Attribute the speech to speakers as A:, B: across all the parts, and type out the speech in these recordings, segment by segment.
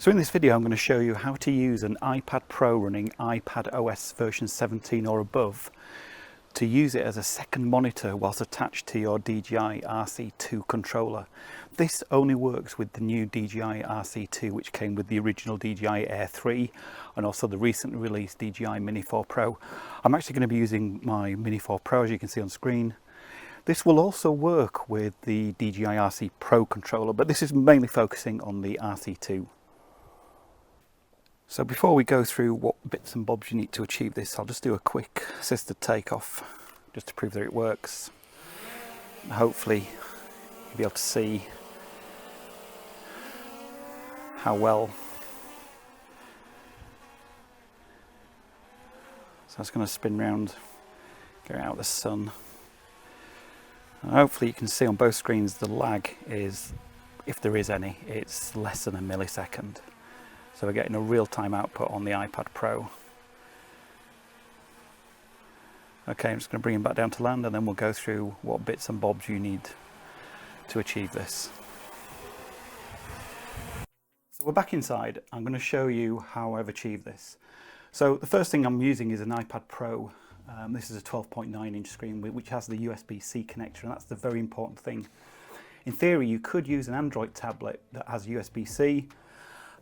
A: So in this video I'm going to show you how to use an iPad Pro running iPad OS version 17 or above to use it as a second monitor whilst attached to your DJI RC2 controller. This only works with the new DJI RC2, which came with the original DJI Air 3 and also the recently released DJI Mini 4 Pro. I'm actually going to be using my Mini 4 Pro, as you can see on screen. This will also work with the DJI RC Pro controller, but this is mainly focusing on the RC2. So before we go through what bits and bobs you need to achieve this, I'll just do a quick assisted takeoff just to prove that it works. Hopefully you'll be able to see how well. So it's going to spin round, go out of the sun. And hopefully you can see on both screens the lag is, if there is any, it's less than a millisecond. So we're getting a real-time output on the iPad Pro. Okay, I'm just going to bring him back down to land and then we'll go through what bits and bobs you need to achieve this. So we're back inside. I'm going to show you how I've achieved this. So the first thing I'm using is an iPad Pro. This is a 12.9 inch screen which has the USB-C connector, and that's the very important thing. In theory, you could use an Android tablet that has USB-C.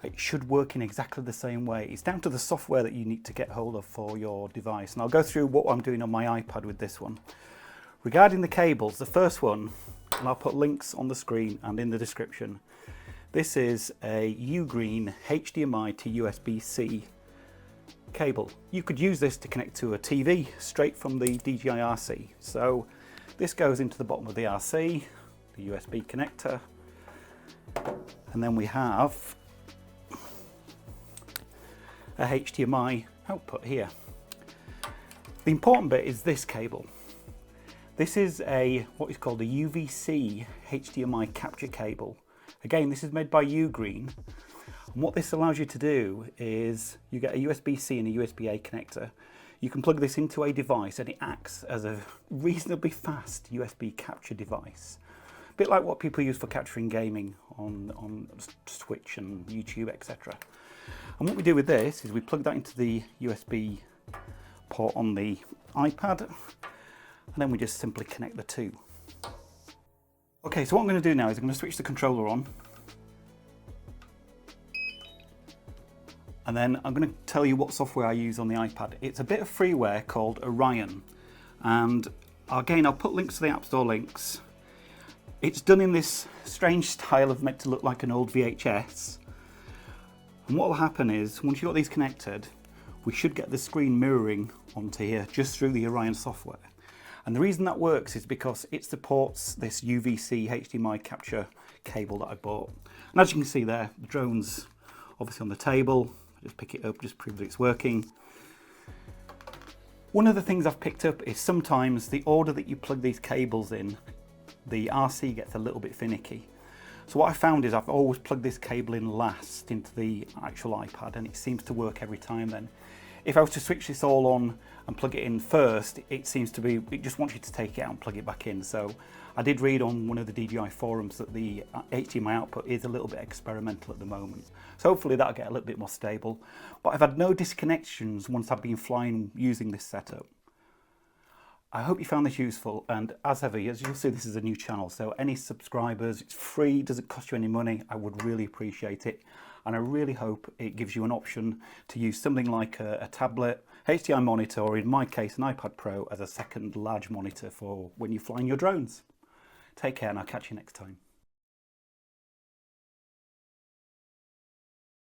A: It should work in exactly the same way. It's down to the software that you need to get hold of for your device. And I'll go through what I'm doing on my iPad with this one. Regarding the cables, the first one, and I'll put links on the screen and in the description. This is a U-green HDMI to USB-C cable. You could use this to connect to a TV straight from the DJI RC. So this goes into the bottom of the RC, the USB connector, and then we have a HDMI output here. The important bit is this cable. This is what is called a UVC HDMI capture cable. Again, this is made by Ugreen. And what this allows you to do is you get a USB-C and a USB-A connector. You can plug this into a device and it acts as a reasonably fast USB capture device. A bit like what people use for capturing gaming on Twitch and YouTube, etc. And what we do with this is we plug that into the USB port on the iPad, and then we just simply connect the two. Okay, so what I'm going to do now is I'm going to switch the controller on, and then I'm going to tell you what software I use on the iPad. It's a bit of freeware called Orion, and again I'll put links to the App Store links. It's done in this strange style of meant to look like an old VHS. And what will happen is, once you've got these connected, we should get the screen mirroring onto here just through the Orion software. And the reason that works is because it supports this UVC HDMI capture cable that I bought. And as you can see there, the drone's obviously on the table. I just pick it up, just prove that it's working. One of the things I've picked up is sometimes the order that you plug these cables in, the RC gets a little bit finicky. So what I found is I've always plugged this cable in last into the actual iPad, and it seems to work every time then. If I was to switch this all on and plug it in first, it just wants you to take it out and plug it back in. So I did read on one of the DJI forums that the HDMI output is a little bit experimental at the moment. So hopefully that'll get a little bit more stable. But I've had no disconnections once I've been flying using this setup. I hope you found this useful, and as ever, as you'll see, this is a new channel, so any subscribers, it's free, doesn't cost you any money. I would really appreciate it, and I really hope it gives you an option to use something like a tablet, HDMI monitor, or in my case an iPad Pro as a second large monitor for when you're flying your drones. Take care, and I'll catch you next time.